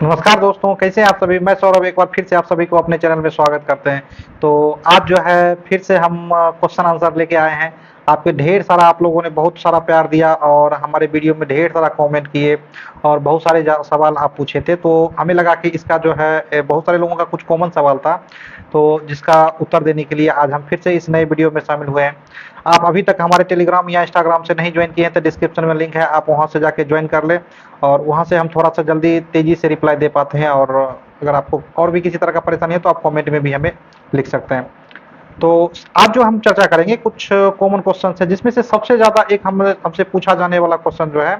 नमस्कार दोस्तों, कैसे हैं आप सभी। मैं सौरभ एक बार फिर से आप सभी को अपने चैनल में स्वागत करते हैं। तो आज जो है फिर से हम क्वेश्चन आंसर लेके आए हैं। आपके ढेर सारा आप लोगों ने बहुत सारा प्यार दिया और हमारे वीडियो में ढेर सारा कमेंट किए और बहुत सारे सवाल आप पूछे थे। तो हमें लगा कि इसका जो है बहुत सारे लोगों का कुछ कॉमन सवाल था, तो जिसका उत्तर देने के लिए आज हम फिर से इस नए वीडियो में शामिल हुए हैं। आप अभी तक हमारे टेलीग्राम या इंस्टाग्राम से नहीं ज्वाइन किए हैं तो डिस्क्रिप्शन में लिंक है, आप वहाँ से जाके ज्वाइन कर लें और वहाँ से हम थोड़ा सा जल्दी तेज़ी से रिप्लाई दे पाते हैं। और अगर आपको और भी किसी तरह का परेशानी है तो आप कमेंट में भी हमें लिख सकते हैं। तो आज जो हम चर्चा करेंगे कुछ कॉमन क्वेश्चन है, जिसमें से सबसे ज़्यादा एक हम हमसे पूछा जाने वाला क्वेश्चन जो है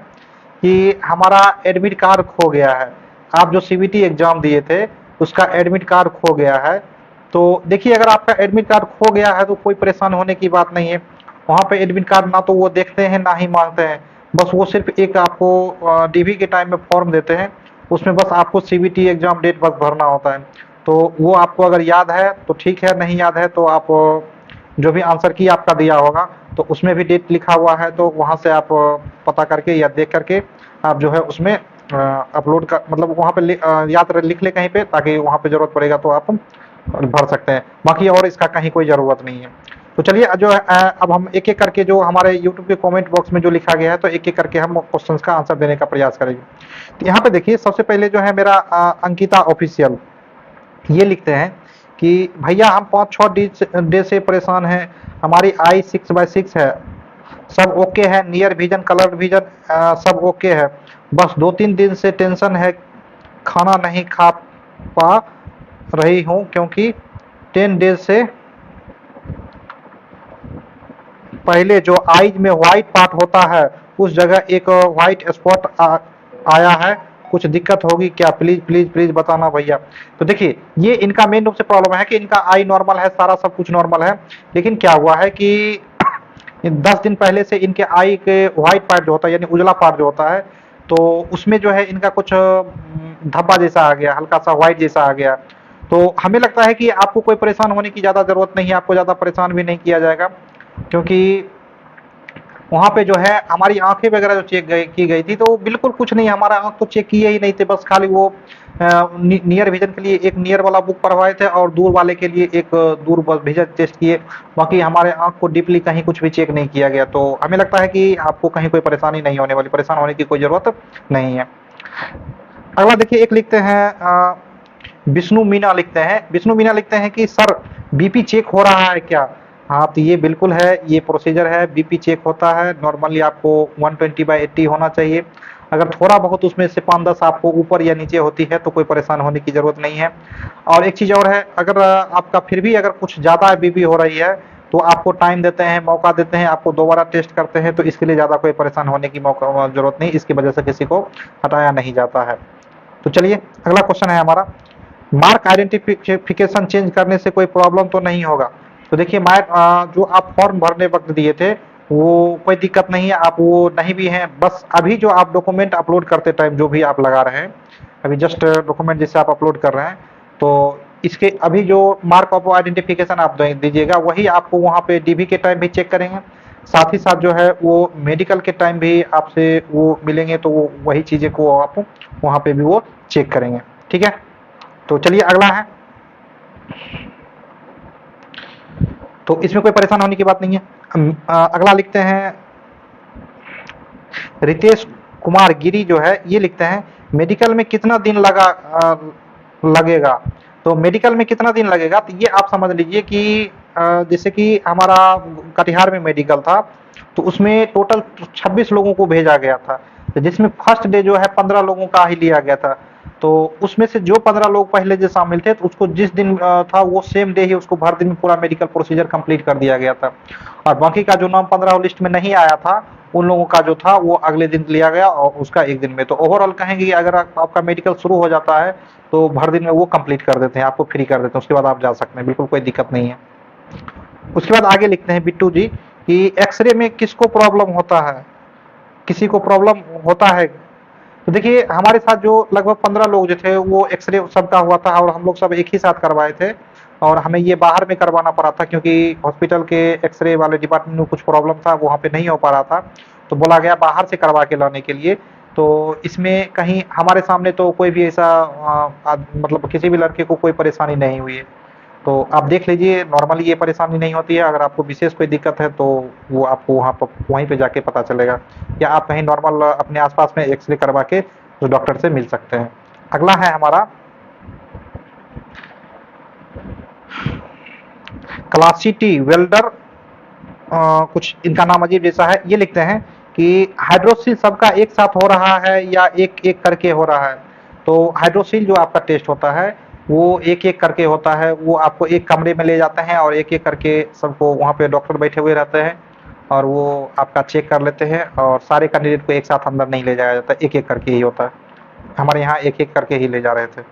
कि हमारा एडमिट कार्ड खो गया है। आप जो सीबीटी एग्जाम दिए थे उसका एडमिट कार्ड खो गया है। तो देखिए, अगर आपका एडमिट कार्ड खो गया है तो कोई परेशान होने की बात नहीं है। वहाँ पे एडमिट कार्ड ना तो वो देखते हैं ना ही मांगते हैं। बस वो सिर्फ एक आपको डीवी के टाइम में फॉर्म देते हैं, उसमें बस आपको सीबीटी एग्जाम डेट बस भरना होता है। तो वो आपको अगर याद है तो ठीक है, नहीं याद है तो आप जो भी आंसर की आपका दिया होगा तो उसमें भी डेट लिखा हुआ है, तो वहाँ से आप पता करके या देख करके आप जो है उसमें अपलोड कर, मतलब वहाँ पे याद लिख ले कहीं पे, ताकि वहाँ पे ज़रूरत पड़ेगा तो आप भर सकते हैं। बाकी और इसका कहीं कोई ज़रूरत नहीं है। तो चलिए जो है अब हम एक एक करके जो हमारे यूट्यूब के कमेंट बॉक्स में जो लिखा गया है तो एक एक करके हम क्वेश्चंस का आंसर देने का प्रयास करेंगे। तो यहाँ पे देखिए, सबसे पहले जो है मेरा अंकिता ऑफिशियल ये लिखते हैं कि भैया हम 5-6 डे से परेशान हैं। हमारी आई 6/6 है, सब ओके है, नियर विजन कलर विजन सब ओके है। बस 2-3 दिन से टेंशन है, खाना नहीं खा पा रही हूँ क्योंकि 10 डेज से पहले जो आईज में व्हाइट पार्ट होता है उस जगह एक व्हाइट स्पॉट आया है। कुछ दिक्कत होगी क्या? प्लीज प्लीज प्लीज बताना भैया। तो देखिए, ये इनका मेन रूप से प्रॉब्लम है कि इनका आई नॉर्मल है, सारा सब कुछ नॉर्मल है, लेकिन क्या हुआ है कि 10 दिन पहले से इनके आई के व्हाइट पार्ट जो होता है, यानी उजला पार्ट जो होता है, तो उसमें जो है इनका कुछ धब्बा जैसा आ गया, हल्का सा व्हाइट जैसा आ गया। तो हमें लगता है कि आपको कोई परेशान होने की ज़्यादा ज़रूरत नहीं है, आपको ज़्यादा परेशान भी नहीं किया जाएगा, क्योंकि वहाँ पे जो है हमारी आंखें वगैरह जो की गई थी तो बिल्कुल कुछ नहीं, हमारा आंख तो चेक किए ही नहीं थे, बस खाली वो नियर विजन के लिए एक नियर वाला बुक पढ़वाए थे और दूर वाले के लिए एक दूर बस विजन टेस्ट किए। बाकी हमारे आंख को डीपली कहीं कुछ भी चेक नहीं किया गया। तो हमें लगता है कि आपको कहीं कोई परेशानी नहीं होने वाली, परेशान होने की कोई ज़रूरत नहीं है। अगला देखिए, एक लिखते हैं विष्णु मीना लिखते हैं। विष्णु मीना लिखते हैं कि सर बीपी चेक हो रहा है क्या? हाँ, तो ये बिल्कुल है, ये प्रोसीजर है, बीपी चेक होता है। नॉर्मली आपको 120/80 होना चाहिए। अगर थोड़ा बहुत उसमें से 5-10 आपको ऊपर या नीचे होती है तो कोई परेशान होने की ज़रूरत नहीं है। और एक चीज़ और है, अगर आपका फिर भी अगर कुछ ज़्यादा बीपी हो रही है तो आपको टाइम देते हैं, मौका देते हैं, आपको दोबारा टेस्ट करते हैं, तो इसके लिए ज़्यादा कोई परेशान होने की मौका ज़रूरत नहीं, इसकी वजह से किसी को हटाया नहीं जाता है। तो चलिए, अगला क्वेश्चन है हमारा, मार्क आइडेंटिफिकेशन चेंज करने से कोई प्रॉब्लम तो नहीं होगा? तो देखिए, जो आप फॉर्म भरने वक्त दिए थे वो कोई दिक्कत नहीं है, आप वो नहीं भी हैं, बस अभी जो आप डॉक्यूमेंट अपलोड करते टाइम जो भी आप लगा रहे हैं, अभी जस्ट डॉक्यूमेंट जिससे आप अपलोड कर रहे हैं, तो इसके अभी जो मार्क ऑफ आइडेंटिफिकेशन आप दीजिएगा वही आपको वहाँ पे डीबी के टाइम भी चेक करेंगे। साथ ही साथ जो है वो मेडिकल के टाइम भी आपसे वो मिलेंगे, तो वो वही चीज़ें को आप वहाँ पे भी वो चेक करेंगे। ठीक है, तो चलिए अगला है। तो इसमें कोई परेशान होने की बात नहीं है। अगला लिखते हैं रितेश कुमार गिरी जो है, ये लिखते हैं मेडिकल में कितना दिन लगेगा? तो मेडिकल में कितना दिन लगेगा, तो ये आप समझ लीजिए कि जैसे कि हमारा कटिहार में मेडिकल था तो उसमें टोटल 26 लोगों को भेजा गया था, तो जिसमें फर्स्ट डे जो है 15 लोगों का ही लिया गया था। तो उसमें से जो 15 लोग पहले जो शामिल थे तो उसको जिस दिन था वो सेम डे ही उसको भर दिन में पूरा मेडिकल प्रोसीजर कंप्लीट कर दिया गया था। और बाकी का जो नाम 15 लिस्ट में नहीं आया था उन लोगों का जो था वो अगले दिन लिया गया और उसका एक दिन में। तो ओवरऑल कहेंगे कि अगर आपका मेडिकल शुरू हो जाता है तो भर दिन में वो कंप्लीट कर देते हैं, आपको फ्री कर देते हैं, उसके बाद आप जा सकते हैं, बिल्कुल कोई दिक्कत नहीं है। उसके बाद आगे लिखते हैं बिट्टू जी कि एक्सरे में किसको प्रॉब्लम होता है? किसी को प्रॉब्लम होता है? तो देखिए, हमारे साथ जो लगभग 15 लोग जो थे वो एक्सरे सबका हुआ था और हम लोग सब एक ही साथ करवाए थे, और हमें ये बाहर में करवाना पड़ा था क्योंकि हॉस्पिटल के एक्सरे वाले डिपार्टमेंट में कुछ प्रॉब्लम था, वहाँ पे नहीं हो पा रहा था, तो बोला गया बाहर से करवा के लाने के लिए। तो इसमें कहीं हमारे सामने तो कोई भी ऐसा मतलब किसी भी लड़के को कोई परेशानी नहीं हुई है। तो आप देख लीजिए, नॉर्मली ये परेशानी नहीं होती है। अगर आपको विशेष कोई दिक्कत है तो वो आपको वहाँ पर वहीं पे जाके पता चलेगा, या आप कहीं नॉर्मल अपने आसपास में एक्सरे करवा के उस डॉक्टर से मिल सकते हैं। अगला है हमारा क्लासिटी वेल्डर, कुछ इनका नाम अजीब जैसा है। ये लिखते हैं कि हाइड्रोक्सिल सबका एक साथ हो रहा है या एक एक करके हो रहा है। तो हाइड्रोक्सिल जो आपका टेस्ट होता है वो एक एक करके होता है। वो आपको एक कमरे में ले जाते हैं और एक एक करके सबको, वहाँ पे डॉक्टर बैठे हुए रहते हैं और वो आपका चेक कर लेते हैं, और सारे कैंडिडेट को एक साथ अंदर नहीं ले जाया जाता, एक एक करके ही होता है। हमारे यहाँ एक एक करके ही ले जा रहे थे।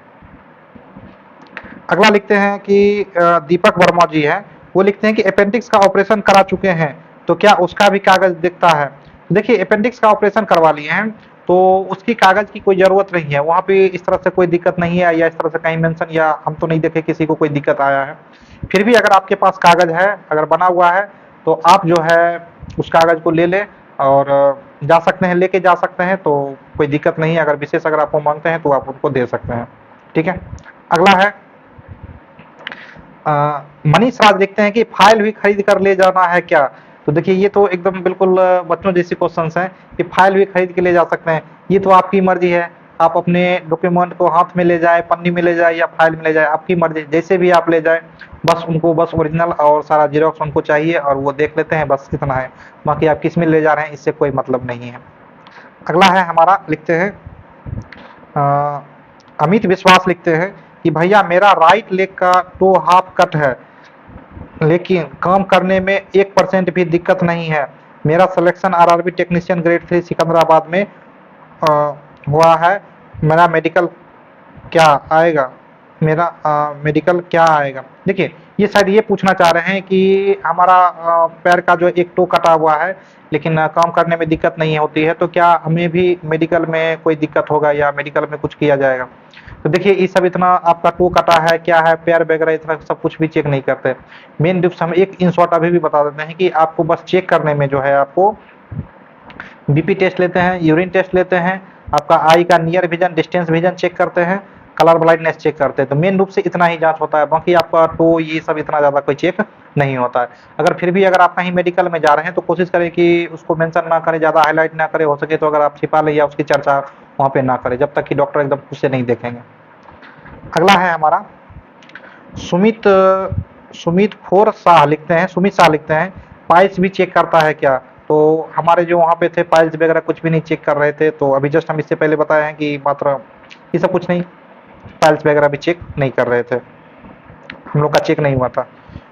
अगला लिखते हैं कि दीपक वर्मा जी हैं, वो लिखते हैं कि अपेंडिक्स का ऑपरेशन करा चुके हैं तो क्या उसका भी कागज दिखता है। देखिए, अपेंडिक्स का ऑपरेशन करवा लिए हैं तो उसकी कागज की कोई ज़रूरत नहीं है, वहाँ पे इस तरह से कोई दिक्कत नहीं है, या इस तरह से कहीं मेंशन, या हम तो नहीं देखे किसी को कोई दिक्कत आया है। फिर भी अगर आपके पास कागज है, अगर बना हुआ है, तो आप जो है उस कागज को ले लें और जा सकते हैं, लेके जा सकते हैं, तो कोई दिक्कत नहीं है। अगर विशेष अगर आपको मांगते हैं तो आप उनको दे सकते हैं। ठीक है। अगला है मनीष राज, लिखते हैं कि फाइल भी खरीद कर ले जाना है क्या। तो देखिए, ये तो एकदम बिल्कुल बच्चों जैसे क्वेश्चंस हैं कि फाइल भी खरीद के ले जा सकते हैं। ये तो आपकी मर्जी है, आप अपने डॉक्यूमेंट को हाथ में ले जाए, पन्नी में ले जाए या फाइल में ले जाए, आपकी मर्जी, जैसे भी आप ले जाए। बस उनको बस ओरिजिनल और सारा जीरोक्स उनको चाहिए और वो देख लेते हैं, बस कितना है। बाकी आप किस में ले जा रहे हैं इससे कोई मतलब नहीं है। अगला है हमारा, लिखते हैं अमित विश्वास, लिखते हैं कि भैया मेरा राइट लेग का टो हाफ कट है, लेकिन काम करने में 1% भी दिक्कत नहीं है। मेरा selection RRB technician grade 3 Secunderabad में अ, हुआ है। मेरा मेडिकल क्या आएगा, मेरा मेडिकल क्या आएगा। देखिए, ये शायद ये पूछना चाह रहे हैं कि हमारा पैर का जो एक टो कटा हुआ है, लेकिन काम करने में दिक्कत नहीं होती है, तो क्या हमें भी मेडिकल में कोई दिक्कत होगा या मेडिकल में कुछ किया जाएगा। तो देखिए, ये सब इतना आपका टो कटा है, क्या है, पैर वगैरह इतना सब कुछ भी चेक नहीं करते। मेन रूप से हम एक इन शॉर्ट अभी भी बता देते हैं कि आपको बस चेक करने में जो है, आपको बीपी टेस्ट लेते हैं, यूरिन टेस्ट लेते हैं, आपका आई का near vision, distance vision check करते हैं, कलर ब्लाइंडनेस चेक करते हैं। तो मेन रूप से इतना ही जांच होता है, बाकी आपका टो ये सब इतना ज़्यादा कोई चेक नहीं होता है। अगर फिर भी अगर आप कहीं मेडिकल में जा रहे हैं तो कोशिश करें कि उसको मेंशन ना करें, ज़्यादा हाईलाइट ना करें, हो सके तो अगर आप छिपा लें या उसकी चर्चा वहाँ पे ना करें, जब तक कि डॉक्टर एकदम खुद से नहीं देखेंगे। अगला है हमारा सुमित सुमित खोर शाह, लिखते हैं, सुमित शाह लिखते हैं, पाइल्स भी चेक करता है क्या। तो हमारे जो वहाँ पे थे, पाइल्स वगैरह कुछ भी नहीं चेक कर रहे थे, तो अभी जस्ट हम इससे पहले बताए हैं कि मात्र ये सब कुछ नहीं, पाइल्स वगैरह भी चेक नहीं कर रहे थे, हम लोग का चेक नहीं हुआ था।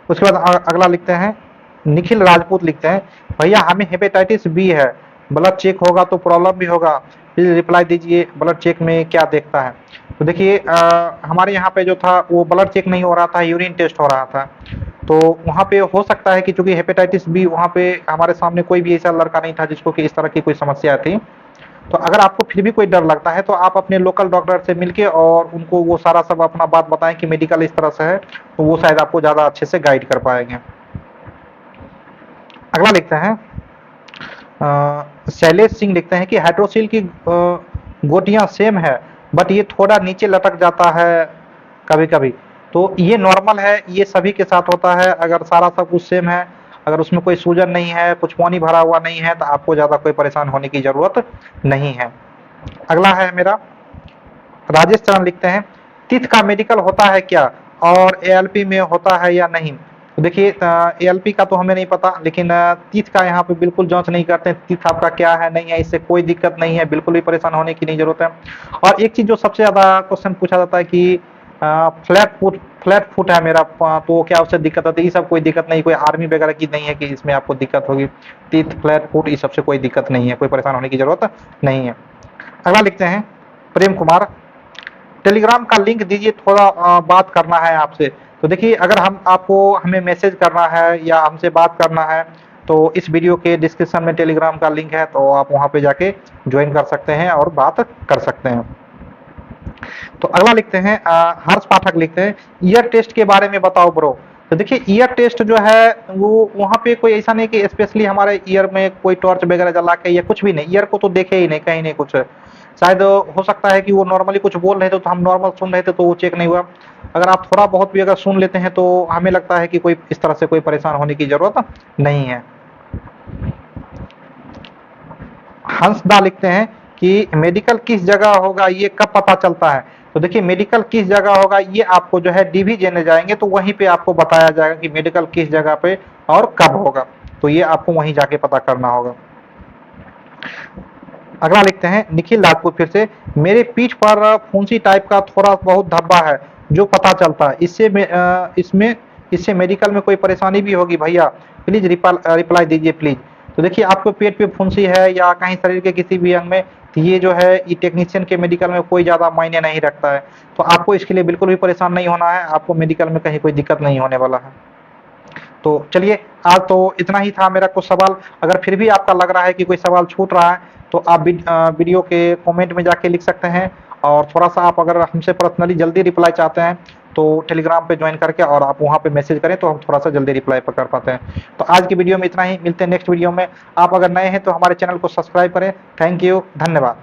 उसके बाद अगला लिखते हैं निखिल राजपूत, लिखते हैं भैया हमें हेपेटाइटिस बी है, ब्लड चेक होगा तो प्रॉब्लम भी होगा, प्लीज रिप्लाई दीजिए, ब्लड चेक में क्या देखता है। तो देखिए, हमारे यहाँ पे जो था वो ब्लड चेक नहीं हो रहा था, यूरिन टेस्ट हो रहा था। तो वहाँ पे हो सकता है कि चूंकि हेपेटाइटिस बी, वहाँ पे हमारे सामने कोई भी ऐसा लड़का नहीं था जिसको कि इस तरह की कोई समस्या थी। तो अगर आपको फिर भी कोई डर लगता है तो आप अपने लोकल डॉक्टर से मिलके और उनको वो सारा सब अपना बात बताएं कि मेडिकल इस तरह से है, तो वो शायद आपको ज़्यादा अच्छे से गाइड कर पाएंगे। अगला लिखते हैं शैलेश सिंह, लिखते हैं कि हाइड्रोसिल की गोटियां सेम है, बट ये थोड़ा नीचे लटक जाता है कभी कभी। तो ये नॉर्मल है, ये सभी के साथ होता है। अगर सारा सब कुछ सेम है, अगर उसमें कोई सूजन नहीं है, कुछ पानी भरा हुआ नहीं है, तो आपको ज़्यादा कोई परेशान होने की ज़रूरत नहीं है। अगला है मेरा राजेश चरण, लिखते हैं तिथ का मेडिकल होता है क्या और एएलपी में होता है या नहीं। तो देखिए, एएलपी का तो हमें नहीं पता, लेकिन तिथ का यहाँ पे बिल्कुल जांच नहीं करते। तिथ आपका क्या है नहीं है, इससे कोई दिक्कत नहीं है, बिल्कुल भी परेशान होने की नहीं जरूरत है। और एक चीज जो सबसे ज्यादा क्वेश्चन पूछा जाता है कि फ्लैट फुट है मेरा, तो क्या उससे दिक्कत होती है। ये सब कोई दिक्कत नहीं, कोई आर्मी वगैरह की नहीं है कि इसमें आपको दिक्कत होगी। तिथ, फ्लैट फुट, इस सबसे कोई दिक्कत नहीं है, कोई परेशान होने की जरूरत नहीं है। अगला लिखते हैं प्रेम कुमार, टेलीग्राम का लिंक दीजिए, थोड़ा बात करना है आपसे। तो देखिए, अगर हम आपको हमें मैसेज करना है या हमसे बात करना है तो इस वीडियो के डिस्क्रिप्शन में टेलीग्राम का लिंक है, तो आप वहां पे जाके ज्वाइन कर सकते हैं और बात कर सकते हैं। तो अगला लिखते हैं हर्ष पाठक, लिखते हैं ईयर टेस्ट के बारे में बताओ ब्रो। तो देखिए ईयर टेस्ट जो है वो वहाँ पे कोई ऐसा नहीं कि स्पेशली हमारे ईयर में कोई टॉर्च वगैरह जला के या कुछ भी नहीं, ईयर को तो देखे ही नहीं, कहीं नहीं कुछ। शायद हो सकता है कि वो नॉर्मली कुछ बोल रहे थे तो हम नॉर्मल सुन रहे थे तो वो चेक नहीं हुआ। अगर आप थोड़ा बहुत भी अगर सुन लेते हैं तो हमें लगता है कि कोई इस तरह से कोई परेशान होने की ज़रूरत नहीं है। हंसदा लिखते हैं कि मेडिकल किस जगह होगा ये कब पता चलता है? तो देखिए मेडिकल किस जगह होगा ये आपको जो है डीवी देने जाएंगे तो वहीं पे आपको बताया जाएगा कि मेडिकल किस जगह पे और कब होगा, तो ये आपको वहीं जाके पता करना होगा। अगला लिखते हैं निखिल राजपूत फिर से, मेरे पीठ पर फुंसी टाइप का थोड़ा बहुत धब्बा है जो पता चलता है, इससे मेडिकल में कोई परेशानी भी होगी भैया, प्लीज रिप्लाई दीजिए प्लीज। तो देखिए आपको पेट पे फुंसी है या कहीं शरीर के किसी भी अंग में, तो ये जो है ये टेक्नीशियन के मेडिकल में कोई ज़्यादा मायने नहीं रखता है, तो आपको इसके लिए बिल्कुल भी परेशान नहीं होना है, आपको मेडिकल में कहीं कोई दिक्कत नहीं होने वाला है। तो चलिए आज तो इतना ही था मेरा कुछ सवाल। अगर फिर भी आपका लग रहा है कि कोई सवाल छूट रहा है तो आप वीडियो के कमेंट में जाके लिख सकते हैं, और थोड़ा सा आप अगर हमसे पर्सनली जल्दी रिप्लाई चाहते हैं तो टेलीग्राम पे ज्वाइन करके और आप वहाँ पे मैसेज करें तो हम थोड़ा सा जल्दी रिप्लाई कर पाते हैं। तो आज की वीडियो में इतना ही, मिलते हैं नेक्स्ट वीडियो में। आप अगर नए हैं तो हमारे चैनल को सब्सक्राइब करें। थैंक यू, धन्यवाद।